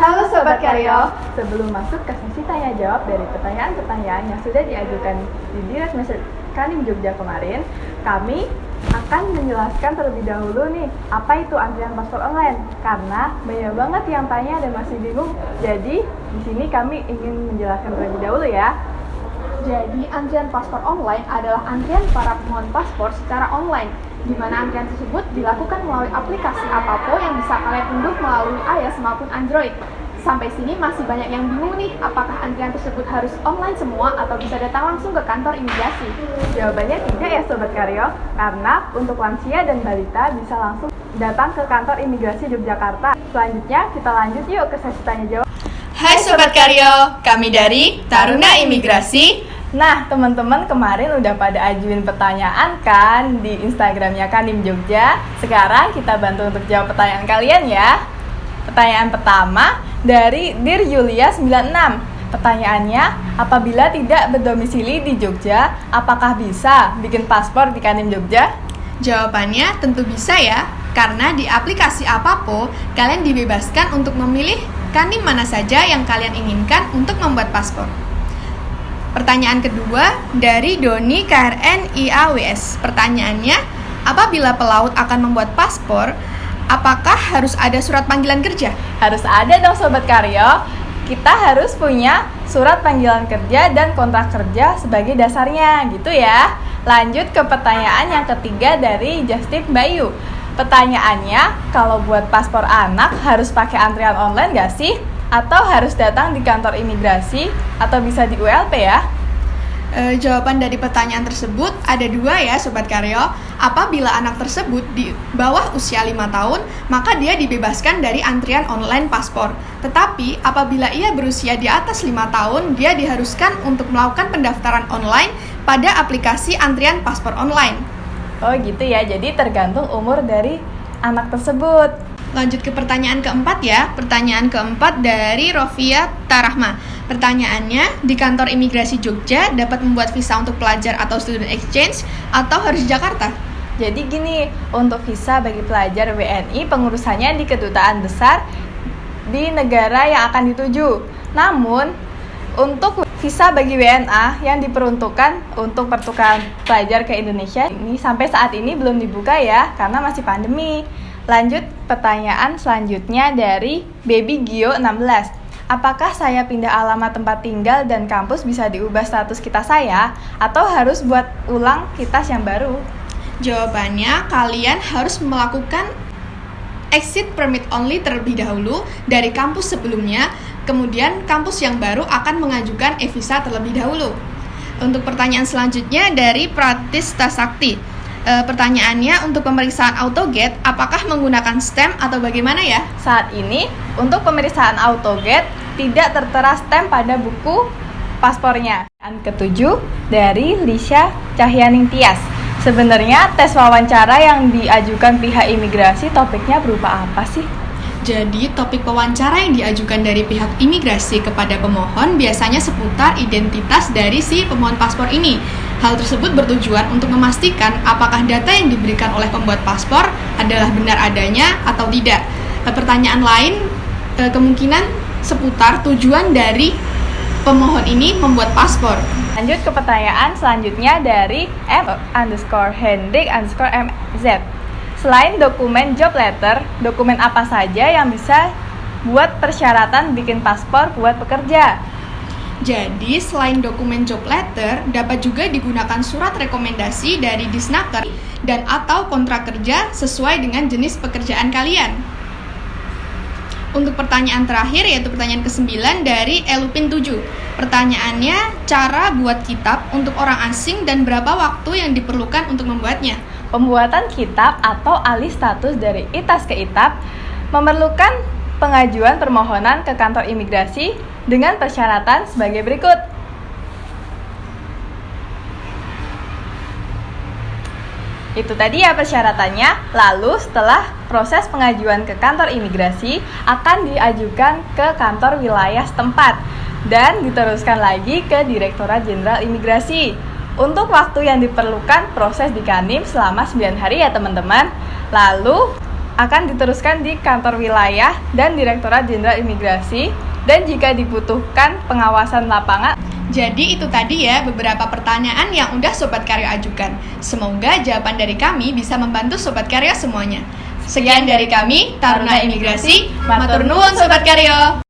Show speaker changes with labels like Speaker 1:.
Speaker 1: Halo Sobat Karyo, sebelum masuk ke sesi tanya jawab dari pertanyaan-pertanyaan yang sudah diajukan di Direct Message Kanim Jogja kemarin, kami akan menjelaskan terlebih dahulu nih, apa itu antrian paspor online. Karena banyak banget yang tanya dan masih bingung. Jadi, di sini kami ingin menjelaskan terlebih dahulu ya. Jadi, antrian paspor online adalah antrian para pemohon paspor secara online, di mana antrian tersebut dilakukan melalui aplikasi apapun yang bisa kalian unduh melalui iOS maupun Android. Sampai sini masih banyak yang bingung nih, apakah antrian tersebut harus online semua atau bisa datang langsung ke kantor imigrasi? Jawabannya tidak ya Sobat Karyo, karena untuk lansia dan balita bisa langsung datang ke kantor imigrasi Yogyakarta. Selanjutnya kita lanjut yuk ke sesi tanya jawab.
Speaker 2: Hai Sobat Karyo, kami dari Taruna Imigrasi.
Speaker 1: Nah, teman-teman kemarin udah pada ajuin pertanyaan kan di Instagramnya Kanim Jogja. Sekarang kita bantu untuk jawab pertanyaan kalian ya. Pertanyaan pertama dari Dir Yulia 96. Pertanyaannya, apabila tidak berdomisili di Jogja, apakah bisa bikin paspor di Kanim Jogja?
Speaker 2: Jawabannya tentu bisa ya, karena di aplikasi apapun kalian dibebaskan untuk memilih kanim mana saja yang kalian inginkan untuk membuat paspor. Pertanyaan kedua dari Doni KRN IAWS. Pertanyaannya, apabila pelaut akan membuat paspor, apakah harus ada surat panggilan kerja?
Speaker 1: Harus ada dong Sobat Karyo. Kita harus punya surat panggilan kerja dan kontrak kerja sebagai dasarnya, gitu ya. Lanjut ke pertanyaan yang ketiga dari Justip Bayu. Pertanyaannya, kalau buat paspor anak harus pakai antrian online gak sih? Atau harus datang di kantor imigrasi? Atau bisa di ULP ya?
Speaker 2: Jawaban dari pertanyaan tersebut ada dua ya Sobat Karyo. Apabila anak tersebut di bawah usia 5 tahun, maka dia dibebaskan dari antrian online paspor. Tetapi apabila ia berusia di atas 5 tahun, dia diharuskan untuk melakukan pendaftaran online pada aplikasi antrian paspor online.
Speaker 1: Oh gitu ya, jadi tergantung umur dari anak tersebut.
Speaker 2: Lanjut ke pertanyaan keempat ya. Pertanyaan keempat dari Rofia Tarahma. Pertanyaannya, di kantor imigrasi Jogja dapat membuat visa untuk pelajar atau student exchange atau harus di Jakarta?
Speaker 1: Jadi gini, untuk visa bagi pelajar WNI pengurusannya di kedutaan besar di negara yang akan dituju. Namun, untuk visa bagi WNA yang diperuntukkan untuk pertukaran pelajar ke Indonesia ini sampai saat ini belum dibuka ya, karena masih pandemi. Lanjut pertanyaan selanjutnya dari Baby Gio 16. Apakah saya pindah alamat tempat tinggal dan kampus bisa diubah status kita saya atau harus buat ulang kitas yang baru?
Speaker 2: Jawabannya, kalian harus melakukan exit permit only terlebih dahulu dari kampus sebelumnya, kemudian kampus yang baru akan mengajukan e-visa terlebih dahulu. Untuk pertanyaan selanjutnya dari Pratista Sakti. Pertanyaannya, untuk pemeriksaan AutoGate, apakah menggunakan stamp atau bagaimana ya?
Speaker 1: Saat ini, untuk pemeriksaan AutoGate tidak tertera stamp pada buku paspornya. Yang ketujuh dari Lisha Cahyaning Tias. Sebenarnya tes wawancara yang diajukan pihak imigrasi topiknya berupa apa sih?
Speaker 2: Jadi, topik wawancara yang diajukan dari pihak imigrasi kepada pemohon biasanya seputar identitas dari si pemohon paspor ini. Hal tersebut bertujuan untuk memastikan apakah data yang diberikan oleh pembuat paspor adalah benar adanya atau tidak. Pertanyaan lain kemungkinan seputar tujuan dari pemohon ini membuat paspor.
Speaker 1: Lanjut ke pertanyaan selanjutnya dari M_Hendrik_MZ. Selain dokumen job letter, dokumen apa saja yang bisa buat persyaratan bikin paspor buat pekerja?
Speaker 2: Jadi, selain dokumen job letter, dapat juga digunakan surat rekomendasi dari Disnaker dan atau kontrak kerja sesuai dengan jenis pekerjaan kalian. Untuk pertanyaan terakhir, yaitu pertanyaan ke-9 dari Elupin 7. Pertanyaannya, cara buat kitab untuk orang asing dan berapa waktu yang diperlukan untuk membuatnya?
Speaker 1: Pembuatan kitab atau alih status dari ITAS ke ITAP memerlukan pengajuan permohonan ke kantor imigrasi dengan persyaratan sebagai berikut. Itu tadi ya persyaratannya. Lalu setelah proses pengajuan ke kantor imigrasi akan diajukan ke kantor wilayah setempat dan diteruskan lagi ke Direktorat Jenderal Imigrasi. Untuk waktu yang diperlukan proses di Kanim selama 9 hari ya teman-teman. Lalu akan diteruskan di kantor wilayah dan Direktorat Jenderal Imigrasi, dan jika dibutuhkan pengawasan lapangan.
Speaker 2: Jadi itu tadi ya beberapa pertanyaan yang udah Sobat Karyo ajukan. Semoga jawaban dari kami bisa membantu Sobat Karyo semuanya. Sekian dari kami, Taruna Imigrasi. Matur nuwun Sobat Karyo.